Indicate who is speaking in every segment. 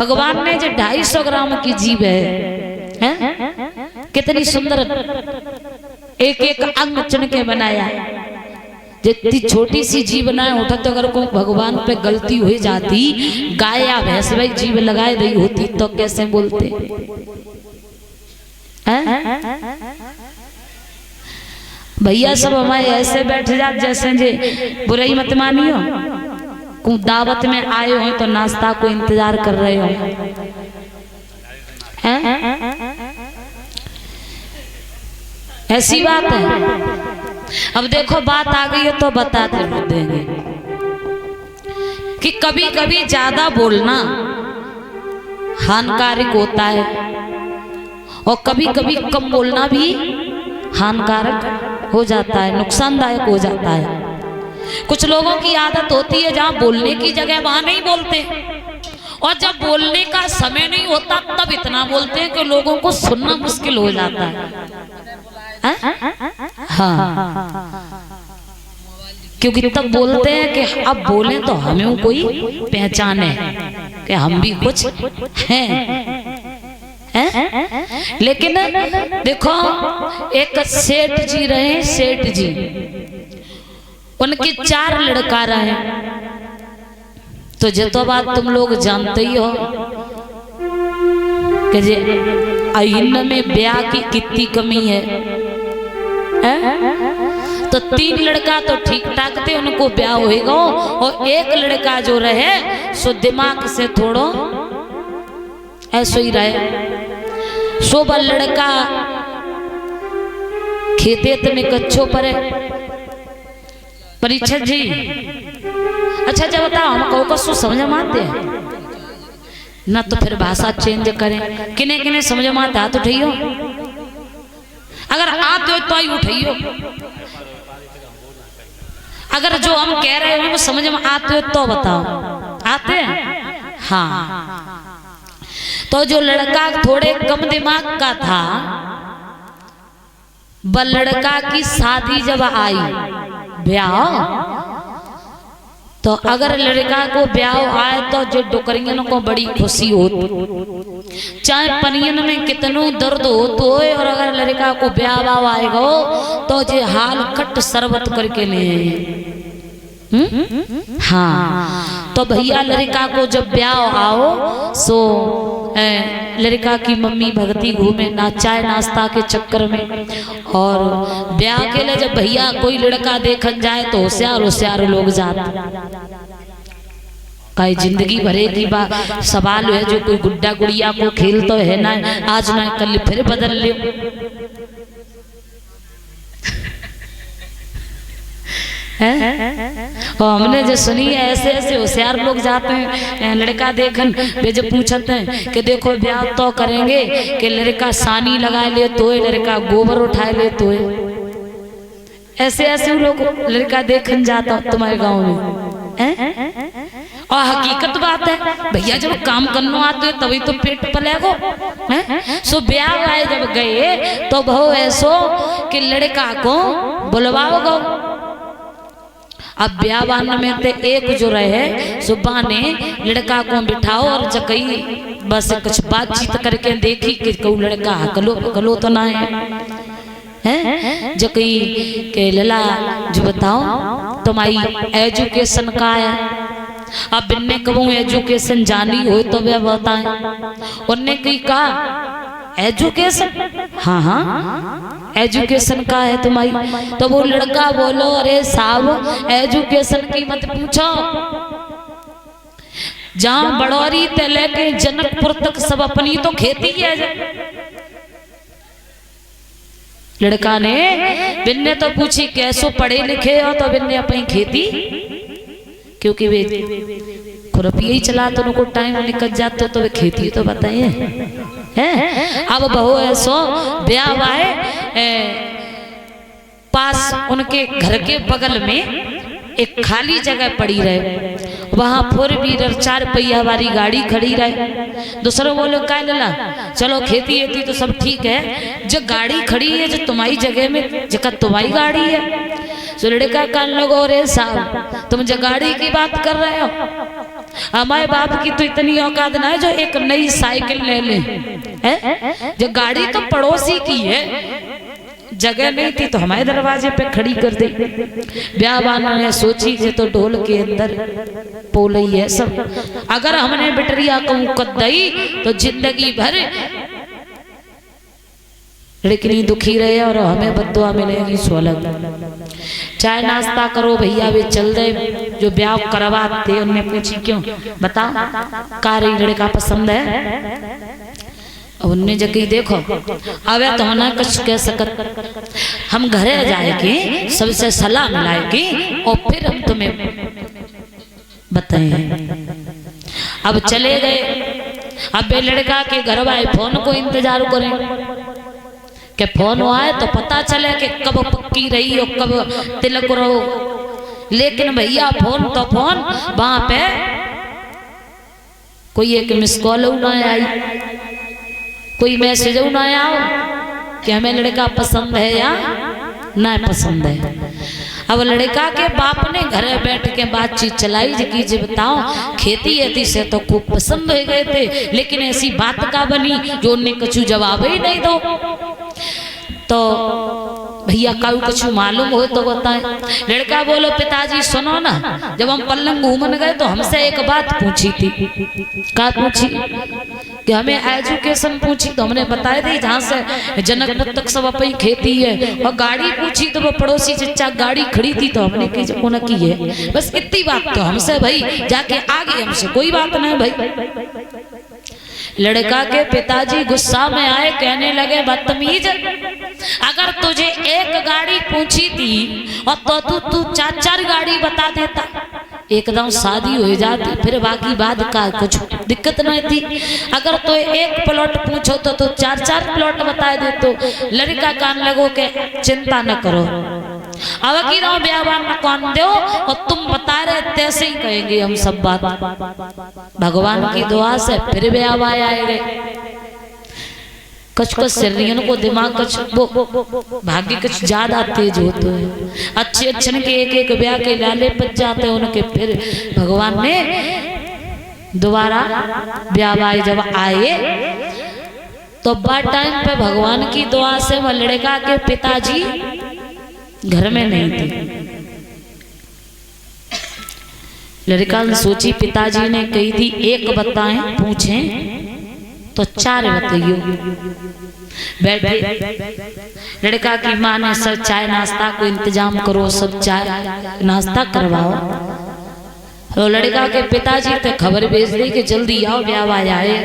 Speaker 1: भगवान ने जो 250 ग्राम की जीभ है, कितनी सुंदर एक एक अंग चुन के बनाया। जितनी छोटी सी जीभ ना उठा तो अगर कोई भगवान पे गलती हो जाती, गाय या भैंस भाई जीभ लगाए रही होती तो कैसे बोलते भैया। सब हमारे ऐसे बैठ जात जैसे जे बुराई मत मानियो, को दावत में आए हो तो नाश्ता को इंतजार कर रहे हो। ऐसी बात है। अब देखो बात आ गई है तो बताते देंगे कि कभी कभी ज्यादा बोलना हानिकारक होता है और कभी कभी कम बोलना भी हानिकारक हो जाता है, नुकसानदायक हो जाता है। कुछ लोगों की आदत होती है जहां बोलने की जगह वहां नहीं बोलते, और जब बोलने का समय नहीं होता तब इतना बोलते हैं कि लोगों को सुनना मुश्किल हो जाता है। हाँ, क्योंकि तब बोलते हैं कि अब बोले तो हमें कोई पहचाने कि हम भी कुछ हैं। लेकिन देखो एक सेठ जी रहे, सेठ जी उनके 4 लड़का रहे। तो जो तो बात तुम लोग जानते ही हो कि जे अहिन में ब्याह की कितनी कमी है। तो 3 लड़का तो ठीक ठाक थे, उनको ब्याह होएगा, और एक लड़का जो रहे सो दिमाग से थोड़ो ऐसो ही रहे। सो बा लड़का खेते में कच्छो परे। परीक्षा जी अच्छा जब बताओ हम कहो कसो समझ में आते हैं ना, तो फिर भाषा चेंज करें। किने किने समझ में आता तो उठाइयो, अगर आते हो तो ही उठाइयो, अगर जो हम कह रहे हैं वो समझ में आते हो तो बताओ। आते हैं? हाँ। तो जो लड़का थोड़े कम दिमाग का था, वह लड़का की शादी जब आई ब्याह, तो अगर लड़का को ब्याह आए तो जो डोकरियन को बड़ी खुशी होती, चाहे पनियन में कितनो दर्द हो तो, और अगर लड़का को ब्याह आएगा तो जो हाल खट शरबत करके ले। हाँ, तो भैया लड़का को जब ब्याह आओ सो लड़का की मम्मी भगती घूमे ना चाय नाश्ता के चक्कर में, और ब्याह के लिए जब भैया कोई लड़का देखन जाए तो होशियार होशियार लोग जाते। कई जिंदगी भरे की बात सवाल है, जो कोई गुड्डा गुड़िया को खेल तो है ना, आज ना कल फिर बदल ले। और हमने जो सुनी है ऐसे ऐसे होशियार लोग जाते हैं लड़का देखन, वे जो पूछते हैं कि देखो ब्याह तो करेंगे कि लड़का सानी लगा ले तो, लड़का गोबर उठा ले तो, ऐसे ऐसे लोग लड़का देखन जाता तुम्हारे गांव में। और हकीकत बात है भैया, जब काम करना आते हो तभी तो पेट पलेगो। सो ब्याह आए जब गए तो बहु ऐसो कि लड़का को बुलवाओ। अब ब्याह में ते एक जो रहे सुबह ने लड़का को बिठाओ और जकई बस कुछ बातचीत करके देखी कि कोई लड़का हकलो तो ना है। जकई के लला जो बताओ तुम्हारी एजुकेशन का है। अब बिन्ने कहूँ एजुकेशन जानी हो तो वे बताएं। उनने कही कहा एजुकेशन, हाँ हाँ एजुकेशन का है तुम्हारी। तो वो लड़का बोलो अरे साहब एजुकेशन की मत पूछो, जहां बड़ौरी ते लेके जनकपुर तक सब अपनी तो खेती है। लड़का ने बिन्ने तो पूछी कैसो पढ़े लिखे हो, तो बिन्ने अपनी खेती, क्योंकि वे खुरपिया ही चला तो उनको टाइम निकल जाता तो वे खेती तो बताइए है। अब बहु ऐसो ब्याह आए पास उनके घर के बगल में एक खाली जगह पड़ी रहे, वहां 4 व्हीलर 4 पहिया वाली गाड़ी खड़ी रहे। दूसरों बोलो क्या लला चलो खेती एती तो सब ठीक है, जो गाड़ी खड़ी है जो तुम्हारी जगह में जगह तुम्हारी गाड़ी है। तो लड़का कान लगो रे साहब तुम जो गाड़ी की बात कर रहे हो, हमारे बाप की तो इतनी औकात ना है जो एक नई साइकिल ले ले, है जो गाड़ी तो पड़ोसी की है, जगह नहीं थी तो हमारे दरवाजे पे खड़ी कर दी। ब्याहवान ने सोची जे तो ढोल के अंदर पोल ही है सब, अगर हमने बिटरिया कहूँ कदई तो जिंदगी भर लेकिन दुखी रहे और हमें बद्दुआ मिलेगी सोलग। चाय नाश्ता करो भैया, वे चल दे जो ब्याह करवाते उनने पूछी क्यों बता का रही लड़का पसंद है। उनने जगह देखो अवे तो ना कुछ कह सकत, हम घरे जाएगी सबसे सलाह मिलाएगी और फिर हम तुम्हें बताएंगे। अब चले गए, अब लड़का के घर वाले फोन को इंतजार करें कि फोन आए तो पता चले कि कब पक्की रही और कब तिलक रहो। लेकिन भैया फोन तो फोन, वहां पे कोई एक मिस कॉल ना आई, कोई मैसेज ना आओ कि हमें लड़का पसंद है या ना पसंद है। अब लड़का के बाप ने घरे बैठ के बातचीत चलाई कि जी बताओ खेती एती से तो खूब पसंद हो गए थे, लेकिन ऐसी बात का बनी जो उन्हें कुछ जवाब ही नहीं दो। तो भैया का कुछ मालूम हो तो बताए। लड़का बोलो पिताजी सुनो ना, जब हम पल्लंग घूमन गए तो हमसे एक बात पूछी थी। क्या पूछी? कि हमें एजुकेशन पूछी तो हमने बताया थी जहाँ से जनकपुर तक सब अपनी खेती है, और गाड़ी पूछी तो वो पड़ोसी चचा गाड़ी खड़ी थी तो हमने की है। बस इतनी बात तो हमसे भाई, जाके आगे हमसे कोई बात नहीं भाई। लड़का के पिताजी गुस्सा में आए, कहने लगे बदतमीज, अगर तुझे एक गाड़ी पूछी थी और तो तू चार चार गाड़ी बता देता, एकदम शादी हो जाती, फिर बाकी बात का कुछ दिक्कत नहीं थी। अगर तो एक प्लॉट पूछो तो तू चार चार प्लॉट बता दे। तो लड़का कान लगो के चिंता न करो, अब की रहो ब्याहवान न कौन दो और तुम बता रहे तैसे ही कहेंगे हम सब बात। भगवान की दुआ से फिर ब्याह आए गए। कुछ शरीर को दिमाग कुछ वो भाग्य कुछ ज्यादा तेज होते हैं, अच्छे अच्छे के एक ब्याह के लाले पच जाते हैं उनके। फिर भगवान ने दोबारा ब्याह जब आए तो बा टाइम पे भगवान की दुआ से वह लड़का के पिताजी घर में नहीं थे। लड़का ने सोची पिताजी ने कही थी एक बताएं पूछें तो चार बताइयो। बैठे लड़का की माँ ने सब चाय नाश्ता को इंतजाम करो, सब चाय नाश्ता करवाओ। तो लड़का के पिताजी तो खबर भेज दी कि जल्दी आओ ब्याह आए।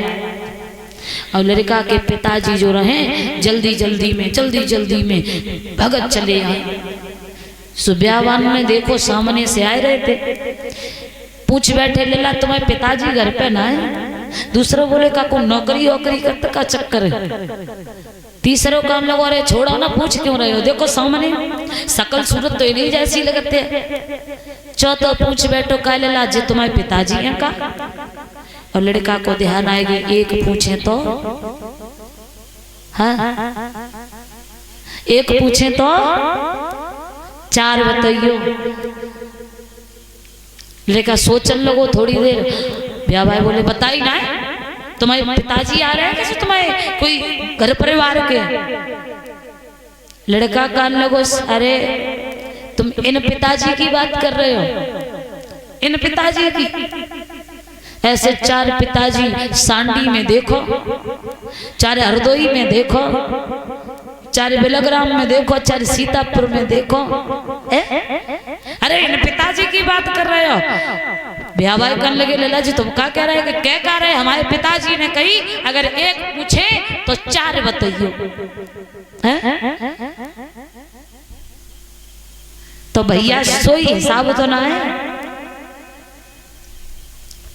Speaker 1: और लड़का के पिताजी जो रहे जल्दी जल्दी में भगत चले आए। सुब्यावान ने देखो सामने से आए रहे थे, पूछ बैठे लेला तुम्हारे पिताजी घर पे ना है। दूसरा बोले का को नौकरी वोकरी करते का चक्कर है। तीसरे काम लगो अरे छोड़ो ना, पूछ क्यों रहे हो, देखो सामने सकल सूरत तो नहीं जैसी लगते। चौथा पूछ बैठो का लेला जे तुम्हारे पिताजी हैं का। और लड़का को ध्यान आएगी एक पूछे तो हाँ, एक पूछे तो चार बताइयो। लड़का सोचने लगो थोड़ी देर। ब्याह भाई बोले बताई ना तुम्हारे पिताजी आ रहे हैं कैसे, तुम्हारे कोई घर परिवार के। लड़का कान लगो अरे तुम इन पिताजी की बात कर रहे हो, इन पिताजी की। ऐसे चार पिताजी सांडी में देखो, चार हरदोई में देखो, चार बेलग्राम में देखो, चार सीतापुर में देखो। अरे इन पिताजी की बात कर रहे हो। ब्याह भाई करने लगे लला जी तुम क्या कह रहे हैं? क्या कह रहे हैं? हमारे पिताजी ने कही अगर एक पूछे तो चार बताइयो। तो भैया सोई हिसाब तो ना है,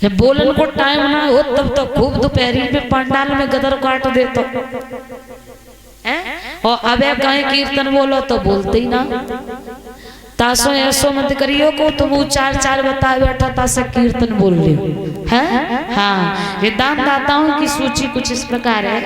Speaker 1: जब बोलन को टाइम ना हो तब तो खूब दोपहरी में पंडाल में गदर काट दे तो और अबे कहीं कीर्तन बोलो तो बोलते ही ना। तासो ऐसो मत करियो को तुम चार चार बता बैठा तासे कीर्तन बोल रहे हो। हाँ, ये दान दाताओं की सूची कुछ इस प्रकार है।